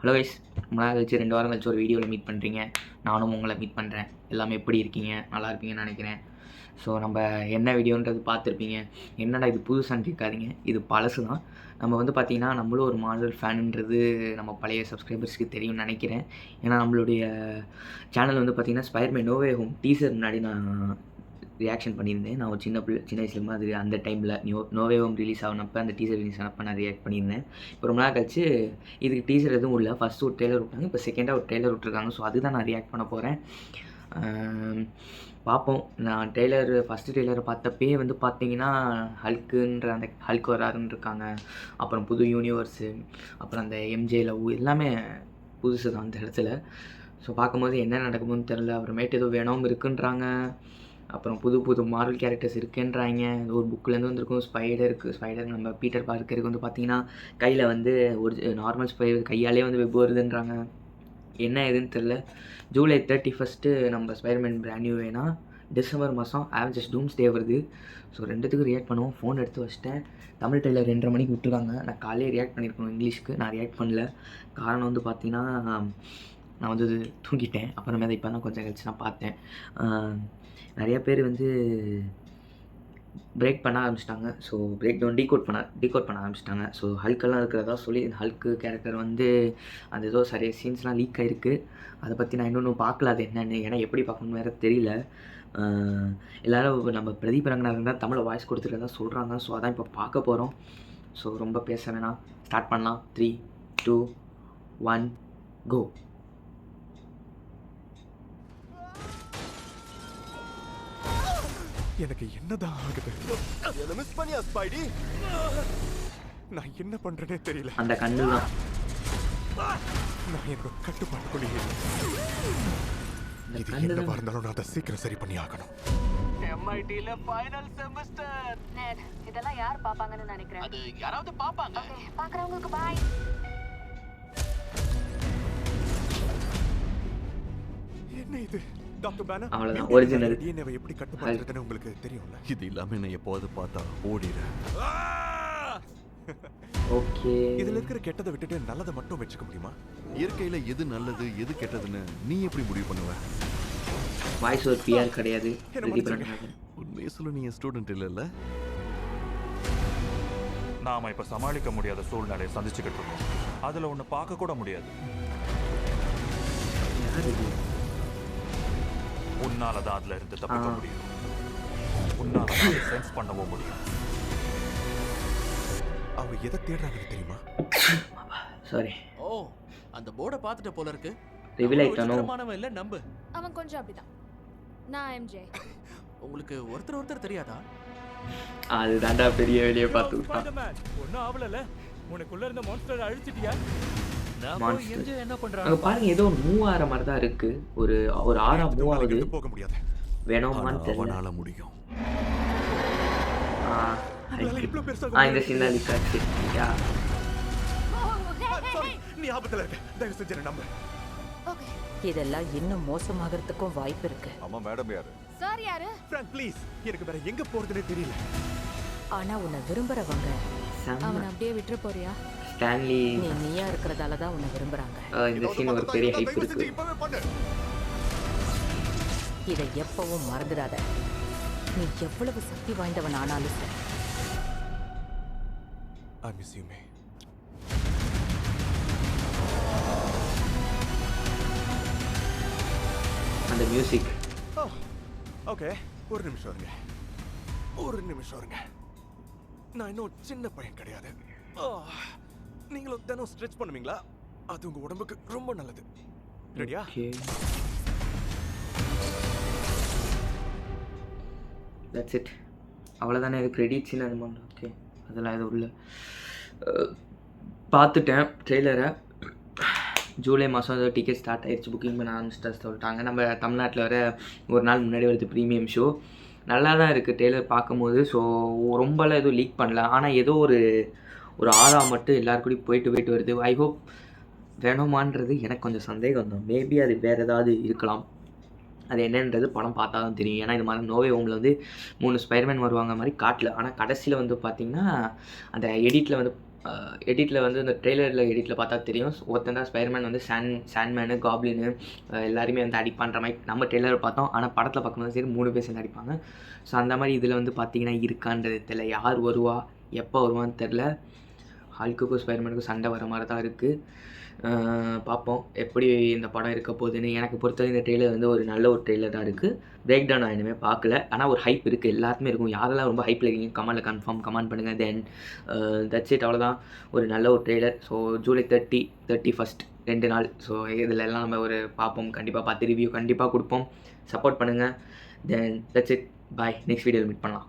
Hello guys, ரொம்ப நாள் கழிச்சு 2 வாரம் கழிச்சு ஒரு வீடியோவில் மீட் பண்ணுறீங்க. நானும் உங்களை மீட் பண்ணுறேன். எல்லாமே எப்படி இருக்கீங்க? நல்லா இருப்பீங்கன்னு நினைக்கிறேன். ஸோ நம்ம என்ன வீடியோன்றது பார்த்துருப்பீங்க. என்னடா இது புதுசான்னு கேட்காதீங்க, இது பழசு தான். நம்ம வந்து பார்த்திங்கன்னா நம்மளும் ஒரு மார்வல் ஃபேனுன்றது நம்ம பழைய சப்ஸ்கிரைபர்ஸ்க்கு தெரியும்னு நினைக்கிறேன். ஏன்னா நம்மளுடைய சேனல் வந்து பார்த்திங்கன்னா Spiderman no way home teaser முன்னாடி நான் ரியாக்ஷன் பண்ணியிருந்தேன். நான் ஒரு சின்ன வயசுல அது அந்த டைமில் நோ வே ஹோம் ரிலீஸ் ஆனப்போ அந்த டீசர் ரிலீஸ் ஆனப்போ நான் ரியாக்ட் பண்ணியிருந்தேன். இப்போ ரொம்ப நாள் கழிச்சு இதுக்கு டீசர் எதுவும் இல்லை. ஃபஸ்ட்டு ஒரு ட்ரெய்லர் விட்டாங்க, இப்போ செகண்டாக ஒரு ட்ரெய்லர் விட்டுருக்காங்க. ஸோ அதுதான் நான் ரியாக்ட் பண்ண போகிறேன். பார்ப்போம். நான் ஃபஸ்ட்டு ட்ரெய்லரை பார்த்தப்பே வந்து பார்த்தீங்கன்னா ஹல்க்குன்ற அந்த ஹல்க் வராருன்னு இருக்காங்க. அப்புறம் புது யூனிவர்ஸு, அப்புறம் அந்த எம்ஜே லவ் எல்லாமே புதுசு தான் அந்த இடத்துல. ஸோ பார்க்கும்போது என்ன நடக்குமோன்னு தெரில. அப்புறமேட்டு ஏதோ வேணும் இருக்குன்றாங்க. அப்புறம் புது மார்வல் கேரக்டர்ஸ் இருக்குன்றாங்க. ஒரு புக்கிலேருந்து வந்திருக்கும். ஸ்பைடர் நம்ம பீட்டர் பார்க்கருக்கு வந்து பார்த்திங்கன்னா கையில் வந்து ஒரு நார்மல் கையாலே வந்து வெப் வருதுன்றாங்க. என்ன ஏதுன்னு தெரில. ஜூலை 31 நம்ம ஸ்பைடர்மேன் பிராண்ட் நியூ வேணா. டிசம்பர் மாதம் அவெஞ்சர்ஸ் டூம்ஸ்டே வருது. ஸோ ரெண்டுத்துக்கும் ரியாக்ட் பண்ணுவோம். ஃபோன் எடுத்து வச்சிட்டேன். தமிழ் ட்ரெய்லர் 2:30 மணிக்கு விட்டுருக்காங்க. நான் காலையே ரியாக்ட் பண்ணியிருக்கணும் இங்கிலீஷ்க்கு. நான் ரியாக்ட் பண்ணல. காரணம் வந்து பார்த்திங்கன்னா நான் வந்து தூங்கிட்டேன். அப்புறமே இப்போ தான் கொஞ்சம் கழிச்சு நான் பார்த்தேன். நிறையா பேர் வந்து பிரேக் பண்ண ஆரம்பிச்சிட்டாங்க. ஸோ பிரேக் டவுன் டீகோட் பண்ண ஆரம்பிச்சிட்டாங்க. ஸோ ஹல்கெல்லாம் இருக்கிறதா சொல்லி ஹல்க்கு கேரக்டர் வந்து அந்த ஏதோ சரியாக சீன்ஸ்லாம் லீக் ஆகிருக்கு. அதை பற்றி நான் இன்னொன்று பார்க்கல அது என்னென்னு. ஏன்னா எப்படி பார்க்கணுன்னு வேறு தெரியல. எல்லோரும் நம்ம பிரதீப் ரங்கநாதன் தான் தமிழை வாய்ஸ் கொடுத்துருக்கதா சொல்கிறாங்க. ஸோ அதான் இப்போ பார்க்க போகிறோம். ஸோ ரொம்ப பேச வேணாம், ஸ்டார்ட் பண்ணலாம். 3, 2, 1 கோ. எனக்கு என்னதான் ஆகுது? என்ன மிஸ் பண்ணியா ஸ்பைடி? நான் என்ன பண்றேனே தெரியல. அந்த கண்ணு தான் நான் என்னோட கட்டுப்பாட்டுக்குள்ளே இல்லை. இது என்னவா இருந்தாலும் நான் அதை சீக்கிரம் சரி பண்ணி ஆகணும். MIT-ல ஃபைனல் செமஸ்டர். நேட், இதெல்லாம் யார் பாப்பாங்கன்னு நினைக்கிறேன். அது யாராவது பாப்பாங்க. ஓகே, பார்க்கறவங்களுக்கு பாய். என்ன இது? டாக்டர் பேனர், அவ்வளவுதான் ஒரிஜினல் டிஎன்ஏவை எப்படி கட்டுப்படுத்துறதுன்னு உங்களுக்கு தெரியும்ல? இது இல்லாம நான் எப்போது பார்த்தா ஓடிறேன். ஓகே, இதுல இருக்கிற கெட்டதை விட்டுட்டு நல்லதை மட்டும் வச்சுக்க முடியுமா? இயற்கையில எது நல்லது எது கெட்டதுன்னு நீ எப்படி முடிவு பண்ணுவ? வாய்ஸ் ஒரு பிஆர் கிடையாது. உண்மையை சொல்ல நீ ஸ்டூடெண்ட் இல்லைல்ல? நாம இப்ப சமாளிக்க முடியாத சூழ்நிலையை சந்திச்சுக்கிட்டு இருக்கோம். அதுல ஒண்ணு பார்க்க கூட முடியாது. உன்னாலதான் அதுல இருந்து தப்பிக்க முடியும். உன்னாலதான் சென்ஸ் பண்ணவும் முடியும். அவங்க எதை தேடுறாங்கன்னு தெரியுமா? சாரி, ஓ, அந்த போர்டை பார்த்துட்ட போல இருக்கு. ரிவீல் ஆயிட்டானோ? விசித்திரமானவன் இல்ல, நம்பு. அவன் கொஞ்சம் அப்படிதான். நான் எம்ஜே. உங்களுக்கு ஒருத்தர் தெரியாதா? அது தாண்டா பெரிய வெளியே பார்த்து விட்டான். ஒன்னும் ஆவலல. உனக்குள்ள இருந்த மான்ஸ்டர் அழிச்சிட்டியா? மான்ஸ்டர் என்ன பண்றாங்க அங்க பாருங்க, ஏதோ மூவ் ஆற மாதிரி தான் இருக்கு. ஒரு ஆறா மூவ் ஆகுது. போக முடியாது. வேணுமான்னு தெரியல. அவனால முடியும். இந்த சீன் லிக்காச்சு. யா, நீ ஆபத்துல இருக்க. தயவு செஞ்சு என்ன நம்பு. ஓகே. இதெல்லாம் இன்னும் மோசமாகிறதுக்கும் வாய்ப்பு இருக்கு. ஆமா மேடம் யாரு? சார் யாரு? ஃப்ராங்க் ப்ளீஸ், எனக்கு வேற எங்க போறதுனே தெரியல. ஆனா உன்னை விரும்புறவங்க செம்ம. அவன் அப்படியே விட்டுற போறியா? ஸ்டான்லி நீயா இருக்கிறதால தான் உன்னை விரும்புறாங்க. இந்த சீன் ஒரு பெரிய ஹைப் இருக்கு. இப்பவே பண்ணு. இதை எப்பவும் மறந்துடாத. நீ எவ்வளவு சக்தி வாய்ந்தவன் ஆனாலும் சரி. I miss you, May. அந்த மியூசிக். ஓகே, ஒரு நிமிஷம் இருங்க. நான் இன்னும் சின்ன பையன் கிடையாது. நீங்களும் தினம் ஸ்ட்ரெச் பண்ணுவீங்களா? அது உங்க உடம்புக்கு ரொம்ப நல்லது. ரெடியா? Okay, that's it. அவ்வளோதானே. இது கிரெடிட்ஸ்னு அது மாதிரி. ஓகே, அதெல்லாம் எதுவும் இல்லை. பார்த்துட்டேன் ட்ரெய்லரை. ஜூலை மாதம் ஏதோ டிக்கெட் ஸ்டார்ட் ஆகிடுச்சு, புக்கிங் பண்ண ஆரம்பிச்சிட்டா சொல்லிட்டாங்க. நம்ம தமிழ்நாட்டில் வர ஒரு நாள் முன்னாடி வருது ப்ரீமியம் ஷோ. நல்லா தான் இருக்குது ட்ரெய்லர் பார்க்கும்போது. ஸோ ரொம்பலாம் எதுவும் லீக் பண்ணல. ஆனால் ஏதோ ஒரு ஆறா மட்டும் எல்லாருக்கூடையும் போயிட்டு வருது. ஐ ஹோப் வேணுமான்றது எனக்கு கொஞ்சம் சந்தேகம் தான். மேபி அது வேறு ஏதாவது இருக்கலாம். அது என்னன்றது படம் பார்த்தா தான் தெரியும். ஏன்னா இது மாதிரி நோ வே ஹோமில் வந்து 3 ஸ்பைடர்மேன் வருவாங்க மாதிரி காட்டல. ஆனால் கடைசியில் வந்து பார்த்திங்கன்னா அந்த எடிட்டில் வந்து எடிட்டில் வந்து இந்த ட்ரெய்லரில் எடிட்டில் பார்த்தா தெரியும். ஒருத்தன் தான் ஸ்பைடர்மேன் வந்து சாண்ட்மேனு காப்ளின்னு எல்லாருமே வந்து அடிப்பான்ற மாதிரி நம்ம ட்ரெய்லரை பார்த்தோம். ஆனால் படத்தில் பார்க்கும்போது சரி 3 பேர் சேர்ந்து அடிப்பாங்க. ஸோ அந்த மாதிரி இதில் வந்து பார்த்தீங்கன்னா இருக்கான்றது தெரியல. யார் வருவா எப்போ வருவான்னு தெரில. ஹல்க்குக்கும் ஸ்பைடர்மேனுக்கும் சண்டை வர மாதிரி தான் இருக்குது. பார்ப்போம் எப்படி இந்த படம் இருக்க போகுதுன்னு. எனக்கு பொறுத்தவரை இந்த ட்ரெய்லர் வந்து ஒரு நல்ல ஒரு ட்ரெய்லர் தான் இருக்குது. பிரேக் டவுன் நான் இனிமேல் பார்க்கல. ஆனால் ஒரு ஹைப் இருக்குது, எல்லாருக்குமே இருக்கும். யாரெல்லாம் ரொம்ப ஹைப்பில் இருக்கீங்க கமெண்ட்டில் கமெண்ட் பண்ணுங்கள். தென் தட்ஸ் இட், அவ்வளோதான். ஒரு நல்ல ஒரு ட்ரெய்லர். ஸோ ஜூலை 31 2 நாள். ஸோ இதில் எல்லாம் நம்ம ஒரு பார்ப்போம். கண்டிப்பாக பார்த்து ரிவ்யூ கண்டிப்பாக கொடுப்போம். சப்போர்ட் பண்ணுங்கள். Then that's it, bye. Next வீடியோவில் மீட் பண்ணலாம்.